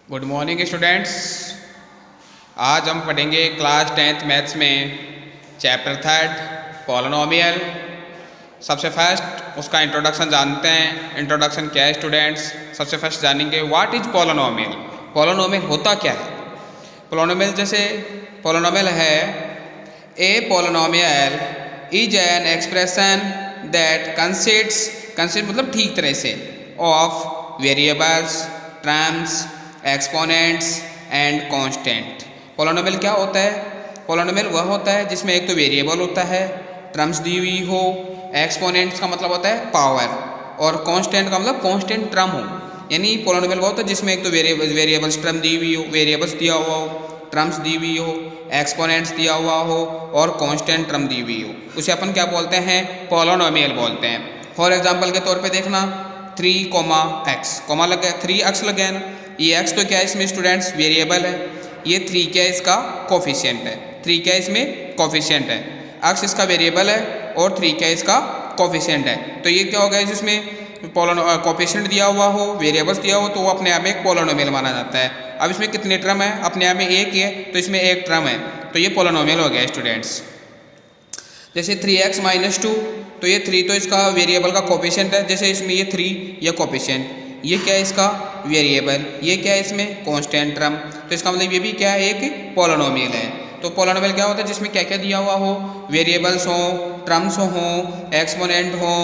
Good morning students. आज हम पढ़ेंगे क्लास 10th मैथ्स में चैप्टर 3 पॉलिनोमियल। सबसे फर्स्ट उसका इंट्रोडक्शन जानते हैं। इंट्रोडक्शन क्या है स्टूडेंट्स? सबसे फर्स्ट जानेंगे व्हाट इज पॉलिनोमियल। पॉलिनोमियल होता क्या है? पॉलिनोमियल जैसे पॉलिनोमियल है a polynomial is an expression that consist मतलब ठीक तरह से of variables, terms, exponents and constant. Polynomial क्या होता है? पॉलिनोमियल वह होता है जिसमें एक तो वेरिएबल होता है, टर्म्स दी हुई हो, एक्सपोनेंट्स का मतलब होता है पावर, और कांस्टेंट का मतलब कांस्टेंट टर्म हो। यानी पॉलिनोमियल वह होता है जिसमें एक तो वेरिएबल्स टर्म दी हुई हो, वेरिएबल्स दिया हुआ हो, टर्म्स दी हुई हो, एक्सपोनेंट्स दिया हुआ हो और कांस्टेंट टर्म दी हुई हो। उसे अपन क्या बोलते हैं? पॉलिनोमियल बोलते हैं। फॉर एग्जांपल के तौर पे देखना 3, कॉमा लग गया, 3x लग गया ना। ये x तो क्या है इसमें स्टूडेंट्स? वेरिएबल है। ये 3 क्या है? इसका कोफिशिएंट है। 3 क्या है इसमें? कोफिशिएंट है। x इसका वेरिएबल है और 3 क्या है इसका? कोफिशिएंट है। तो ये क्या हो गया? जिसमें कोफिशिएंट दिया हुआ हो, वेरिएबल्स दिया हो, तो वो अपने आप में एक पॉलिनोमियल माना जाता है। अब इसमें कितने टर्म है? अपने आप में एक ही है, तो इसमें एक टर्म है, तो ये पॉलिनोमियल हो गया स्टूडेंट्स। जैसे 3x - 2, तो ये 3 तो इसका वेरिएबल का कोफिशिएंट है। जैसे इसमें ये 3 ये कोफिशिएंट, ये क्या है इसका? वेरिएबल, ये क्या है इसमें? Constant term. तो इसका मतलब ये भी क्या है? एक पॉलिनोमियल है। तो पॉलिनोमियल क्या होता है? जिसमें क्या क्या दिया हुआ हो, वेरिएबल्स हो, टर्म्स हो, एक्सपोनेंट हो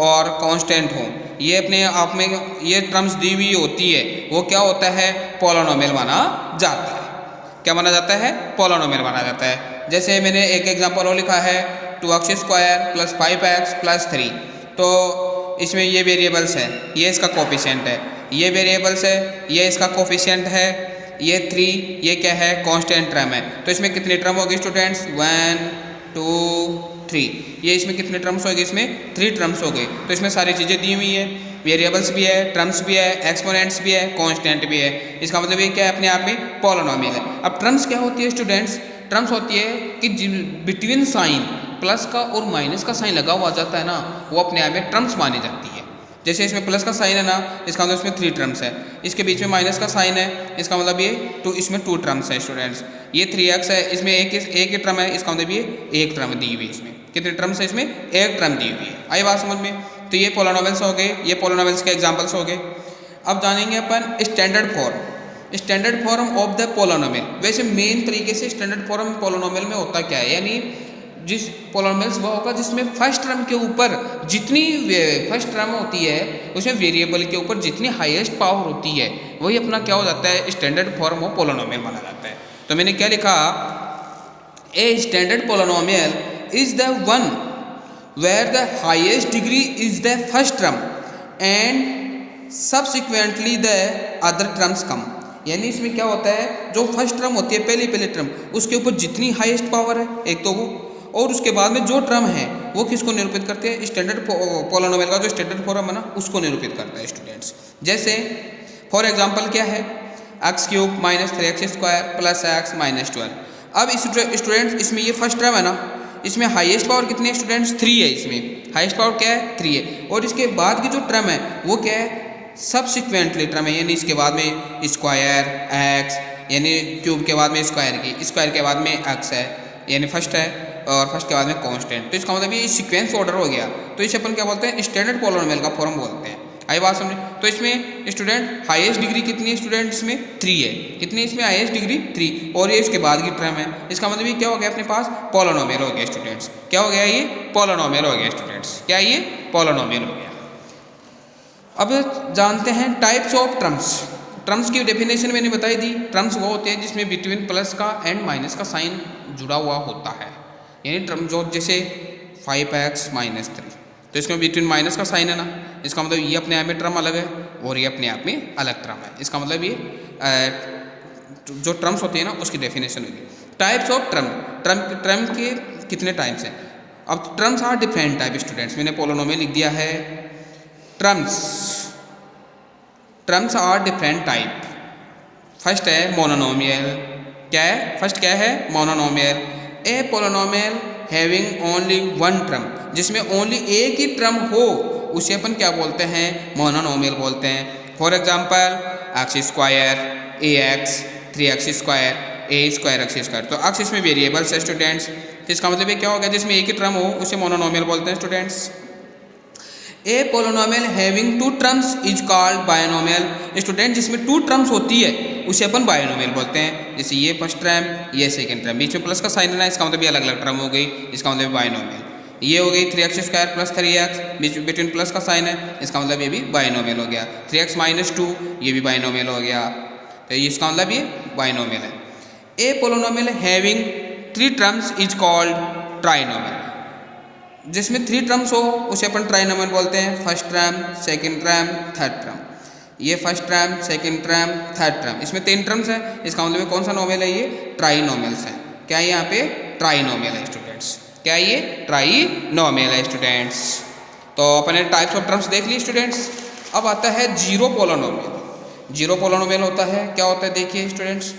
और कांस्टेंट हो। ये अपने आप में ये टर्म्स दी हुई होती है, वो क्या होता है? पॉलिनोमियल माना जाता है। क्या माना जाता है? पॉलिनोमियल माना जाता है। जैसे मैंने एक एग्जांपल और लिखा है 2x² + 5x + 3। तो इसमें ये वेरिएबल्स है, ये इसका कोफिशिएंट है, ये वेरिएबल्स है, ये इसका कोफिशिएंट है, ये 3 ये क्या है? कांस्टेंट टर्म है। तो इसमें कितने टर्म हो गए स्टूडेंट्स? 1 2 3। ये इसमें कितने टर्म्स हो गए? इसमें 3 टर्म्स हो गए। तो इसमें सारी चीज़ें दी हुई है, वेरिएबल्स भी है, टर्म्स भी है, एक्सपोनेंट्स भी है, कांस्टेंट भी है। इसका मतलब ये क्या है? अपने आप में पॉलिनोमियल है। अब टर्म्स क्या होती है स्टूडेंट्स? टर्म्स होती है कि बिटवीन साइन प्लस का और माइनस का साइन लगा हुआ जाता है ना, वो अपने आप में टर्म्स मानी जाती है। जैसे इसमें प्लस का साइन है ना, इसका मतलब इसमें 3 टर्म्स है। इसके बीच में माइनस का साइन है, इसका मतलब ये इसमें 2 टर्म्स है स्टूडेंट्स। ये 3x है, इसमें एक ही टर्म है, इसका मतलब ये एक टर्म दी हुई है। इसमें कितने टर्म्स है? इसमें एक टर्म दी हुई है। आई बात समझ में? तो ये पॉलिनोमियल्स हो गए, ये पॉलिनोमियल्स के एग्जाम्पल्स हो गए। अब जानेंगे अपन standard form. Standard form of the polynomial. वैसे मेन तरीके से स्टैंडर्ड फॉर्म पॉलिनोमियल में होता क्या है? यानी जिस पॉलिनोमियल्स वह होगा जिसमें फर्स्ट टर्म के ऊपर जितनी फर्स्ट टर्म होती है, उसमें वेरिएबल के ऊपर जितनी हाईएस्ट पावर होती है, वही अपना क्या हो जाता है? स्टैंडर्ड फॉर्म ऑफ पॉलिनोमियल माना जाता है। तो मैंने क्या लिखा? A standard polynomial is the one where the highest degree is the first term and subsequently the other terms come. यानी इसमें क्या होता है? जो फर्स्ट टर्म होती है, पहली टर्म, उसके ऊपर जितनी हाईएस्ट पावर है एक तो वो, और उसके बाद में जो टर्म है वो किसको निरूपित करते हैं? स्टैंडर्ड पॉलिनोमियल का जो स्टैंडर्ड फॉर्म है ना, उसको निरूपित करता है स्टूडेंट्स। जैसे फॉर एग्जांपल क्या है? x³ - 3x² + x - 12। अब स्टूडेंट्स इसमें ये फर्स्ट टर्म है ना, इसमें हाईएस्ट पावर कितनी है स्टूडेंट्स? 3 है। इसमें हाईएस्ट पावर क्या है? 3 है। और इसके बाद की जो टर्म है वो क्या है? सब्सिक्वेंटली टर्म है। यानी इसके बाद में स्क्वायर x, यानी क्यूब के बाद में स्क्वायर की, स्क्वायर के बाद में x है, यानी फर्स्ट है, और फर्स्ट के बाद में कांस्टेंट। तो इसका मतलब ये सीक्वेंस ऑर्डर हो गया। तो इसे अपन क्या बोलते हैं? स्टैंडर्ड पॉलिनोमियल का फॉर्म बोलते हैं। आई बात समझे? तो इसमें स्टूडेंट हाईएस्ट डिग्री कितनी है स्टूडेंट? इसमें 3 है। कितनी इसमें हाईएस्ट डिग्री? 3। और ये इसके बाद की टर्म है। इसका मतलब ये क्या हो गया? अपने पास पॉलिनोमियल हो गया स्टूडेंट्स। क्या हो गया? ये पॉलिनोमियल हो गया स्टूडेंट्स। क्या ये? पॉलिनोमियल हो गया। अब जानते हैं टाइप्स ऑफ टर्म्स। टर्म्स की डेफिनेशन मैंने बताई दी। टर्म्स वो होते हैं जिसमें बिटवीन प्लस का एंड माइनस का साइन जुड़ा हुआ होता है। यानी टर्म जो जैसे 5x - 3, तो इसमें बिटवीन माइनस का साइन है ना, इसका मतलब ये अपने आप में टर्म अलग है और ये अपने आप में अलग टर्म है। इसका मतलब ये जो टर्म्स होते हैं ना, उसकी डेफिनेशन होगी। टाइप्स ऑफ टर्म के कितने टाइप्स हैं? अब terms are different type students. मैंने पॉलिनोमियल लिख दिया है। Terms are different type. First है मोनोनोमियल। क्या है? फर्स्ट क्या है? Mononomial. A polynomial having only one term, जिसमें ओनली एक ही टर्म हो, उसे अपन क्या बोलते हैं? मोनोनोमियल बोलते हैं। For example x² A x 3x square A square x square. तो एक्स इसमें वेरिएबल्स है स्टूडेंट्स, तो इसका मतलब ये क्या हो गया, जिसमें एक ही टर्म हो उसे मोनोनोमियल बोलते हैं students. A polynomial having two terms is called binomial. Student जिसमें टू टर्म्स होती है उसे अपन बायनोमियल बोलते हैं। जैसे ये फर्स्ट टर्म ये सेकंड टर्म, बीच में प्लस का साइन है, इसका मतलब ये अलग अलग टर्म हो गई, इसका मतलब बायनोमियल। ये हो गई 3x स्क्वायर प्लस 3x, बीच बिटवीन प्लस का साइन है, इसका मतलब ये भी बायनोमियल हो गया। 3x माइनस 2 ये भी बायनोमियल हो गया, तो इसका मतलब ये बायनोमियल है। A polynomial having 3 terms is called trinomial. जिसमें 3 टर्म्स हो उसे अपन ट्राइनोमियल बोलते हैं। First term, second term, third term. ये first term, second term, third term, इसमें 3 टर्म्स हैं, इसका मतलब कौन सा नोमियल है, ये ट्राइनोमियल्स है। क्या यहाँ पे ट्राइनोमियल है स्टूडेंट्स, क्या ये ट्राइनोमियल है स्टूडेंट्स। तो अपने टाइप्स ऑफ टर्म्स देख लिए स्टूडेंट्स। अब आता है जीरो पोलिनोमियल। जीरो पोलिनोमियल होता है, क्या होता है देखिए students,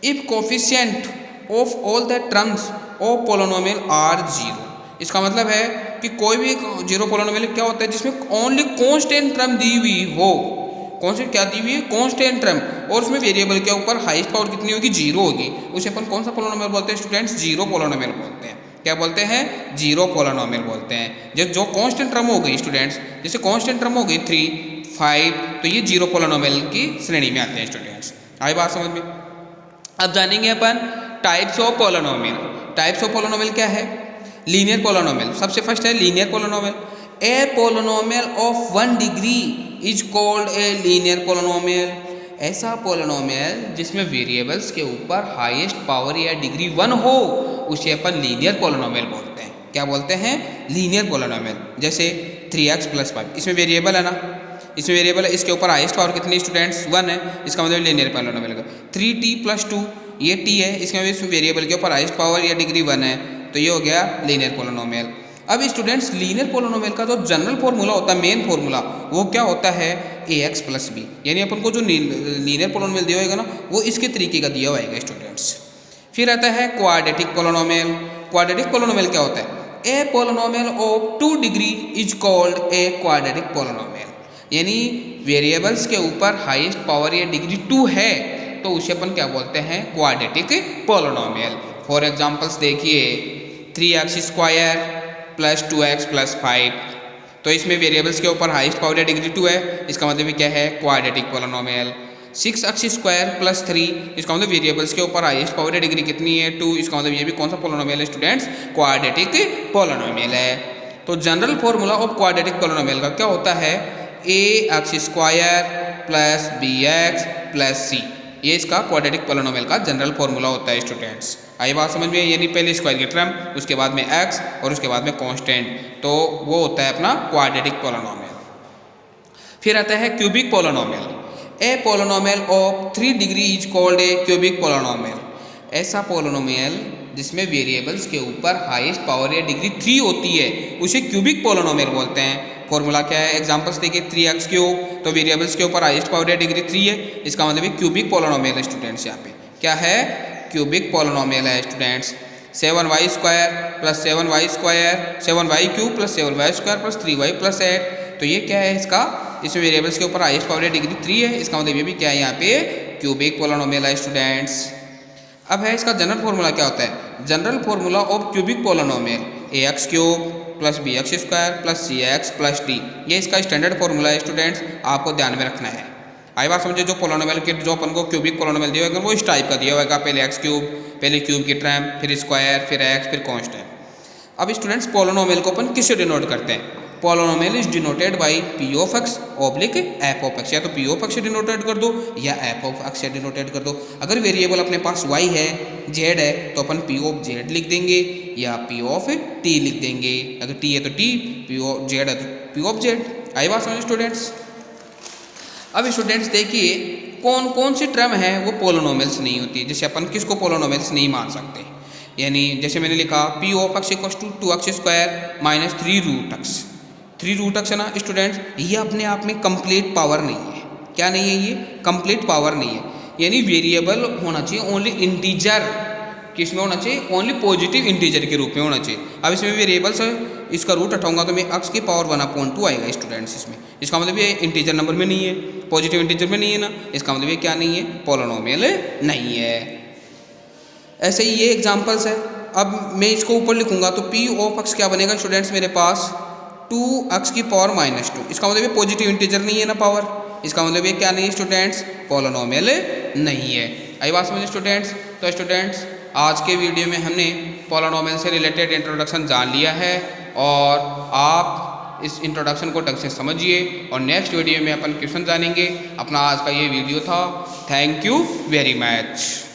if coefficient of all the terms of polynomial are zero. इसका मतलब है कि कोई भी जीरो पोलिनोमियल क्या होता है जिसमें ओनली कांस्टेंट टर्म दी हुई हो। कांस्टेंट क्या दी हुई है, कांस्टेंट टर्म, और उसमें वेरिएबल के ऊपर हाईएस्ट पावर कितनी होगी, जीरो होगी, उसे अपन कौन सा पोलिनोमियल बोलते हैं स्टूडेंट्स, जीरो पोलिनोमियल बोलते हैं। क्या बोलते हैं, जीरो पोलिनोमियल बोलते हैं। जो कांस्टेंट टर्म हो गई स्टूडेंट्स, जैसे कांस्टेंट टर्म हो गई 3, 5, तो ये जीरो पोलिनोमियल की श्रेणी में आते हैं स्टूडेंट्स। आई बात समझ में। अब जानेंगे अपन types of polynomial. Types of polynomial क्या है, लीनियर पोलिनोमियल। सबसे फर्स्ट है linear polynomial. A polynomial of 1 degree is called a linear polynomial. ऐसा पोलिनोमियल जिसमें वेरिएबल्स के ऊपर हाईएस्ट पावर या डिग्री 1 हो उसे अपन लीनियर पोलिनोमियल बोलते हैं। क्या बोलते हैं, लीनियर पोलिनोमियल। जैसे 3x + 5, इसमें वेरिएबल है ना, इसमें वेरिएबल है, इसके ऊपर हाईएस्ट पावर कितनी स्टूडेंट्स 1 है, इसका मतलब लीनियर पोलिनोमियल है। 3t + 2 ये t है, इसमें वेरिएबल के ऊपर हाईएस्ट पावर या डिग्री 1 है, तो ये हो गया लीनियर पोलिनोमियल। अब स्टूडेंट्स लीनियर पोलिनोमियल का जो जनरल फॉर्मूला होता है, मेन फॉर्मूला, वो क्या होता है, ax + b। यानी अपन को जो लीनियर पोलिनोमियल दिया होगा ना वो इसके तरीके का दिया होगा स्टूडेंट्स। फिर आता है क्वाड्रेटिक पोलिनोमियल। क्वाड्रेटिक पोलिनोमियल क्या होता है, a polynomial of 2 degree is called a quadratic polynomial. यानी वेरिएबल्स के ऊपर हाईएस्ट पावर या डिग्री 2 है तो उसे अपन क्या बोलते हैं, क्वाड्रेटिक पोलिनोमियल। फॉर एग्जांपल्स देखिए 3x square plus 2x plus 5, तो इसमें वेरिएबल्स के ऊपर हाईएस्ट पावर या डिग्री 2 है, इसका मतलब क्या है, quadratic polynomial. 6x square plus 3, इसका मतलब वेरिएबल्स के ऊपर हाईएस्ट पावर या डिग्री कितनी है, 2, इसका मतलब ये भी कौन सा पोलिनोमियल है स्टूडेंट्स, क्वाड्रेटिक पोलिनोमियल है। तो general formula of quadratic polynomial का क्या होता है, ax square plus bx plus c, ये इसका क्वाड्रेटिक पोलिनोमियल का जनरल फॉर्मूला होता है स्टूडेंट्स। आई बात समझ में, यानी पहले स्क्वायर की टर्म, उसके बाद में x और उसके बाद में कांस्टेंट, तो वो होता है अपना क्वाड्रेटिक पोलिनोमियल। फिर आता है cubic polynomial. A polynomial of 3 degree is called A cubic polynomial. ऐसा पोलिनोमियल जिसमें वेरिएबल्स के ऊपर हाईएस्ट पावर या डिग्री 3 होती है उसे क्यूबिक पोलिनोमियल बोलते हैं। फॉर्मूला क्या है, एग्जांपल्स देखिए 3x3, तो वेरिएबल्स के ऊपर हाईएस्ट पावर या डिग्री 3 है, इसका मतलब क्यूबिक पोलिनोमियल है स्टूडेंट्स। यहाँ पे क्या है, क्यूबिक पोलिनोमियल है students. 7y square plus 7y square 7y cube plus 7y square plus 3y plus 8, तो ये क्या है इसका, इसमें वेरिएबल्स के ऊपर हाईएस्ट पावर या डिग्री 3 है, इसका मतलब ये भी क्या है, यहाँ पे क्यूबिक पोलिनोमियल है स्टूडेंट्स। अब है इसका जनरल फॉर्मूला क्या होता है, general formula of cubic polynomial ax³ plus bx square plus cx plus d, ये इसका स्टैंडर्ड फॉर्मूला है स्टूडेंट्स, आपको ध्यान में रखना है। आई बात समझे, जो पोलिनोमियल के जो अपन को क्यूबिक पोलिनोमियल दिया होगा वो इस टाइप का दिया होगा, पहले x³, पहले क्यूब की टर्म, फिर स्क्वायर, फिर x, फिर कांस्टेंट। अब स्टूडेंट्स पोलिनोमियल को अपन किससे डिनोट करते हैं, polynomial is denoted by p(x) f(x), या तो p(x) से डिनोटेड कर दो या f(x) से डिनोटेड कर दो। अगर वेरिएबल अपने पास y है, z है, तो अपन p(z) लिख देंगे या p(t) लिख देंगे। अगर t है तो t, p(z) है तो p(z). आई बात समझ स्टूडेंट्स। अब स्टूडेंट्स देखिए कौन कौन सी टर्म है वो पोलिनोमियल्स नहीं होती, जैसे अपन किसको पोलिनोमियल्स नहीं मान सकते, यानी जैसे मैंने लिखा p(x) = 2x² - 3√x। 3√x है ना स्टूडेंट्स, ये अपने आप में कंप्लीट पावर नहीं है। क्या नहीं है, ये कंप्लीट पावर नहीं है, यानी वेरिएबल होना चाहिए ओनली इंटीजर, किस में होना चाहिए, ओनली पॉजिटिव इंटीजर के रूप में होना चाहिए। अब इसमें वेरिएबल्स इसका रूट हटाऊंगा तो मैं x की पावर 1/2 आएगा स्टूडेंट्स इसमें। इसका मतलब ये इंटीजर नंबर में नहीं है, पॉजिटिव इंटीजर में नहीं है ना, इसका मतलब ये क्या नहीं है, पोलिनोमियल नहीं है। ऐसे ही ये एग्जांपल्स है। अब मैं इसको ऊपर लिखूंगा तो p ऑफ x क्या बनेगा स्टूडेंट्स मेरे पास 2x की पावर -2। इसका मतलब ये पॉजिटिव इंटीजर नहीं है ना पावर, इसका मतलब ये क्या नहीं है स्टूडेंट्स, पोलिनोमियल नहीं है। आई बात समझे स्टूडेंट्स। तो स्टूडेंट्स आज के वीडियो में हमने पोलिनोमियल से रिलेटेड इंट्रोडक्शन जान लिया है और आप इस इंट्रोडक्शन को ढंग से समझिए और नेक्स्ट वीडियो में अपन क्वेश्चन जानेंगे। अपना आज का ये वीडियो था। Thank you very much.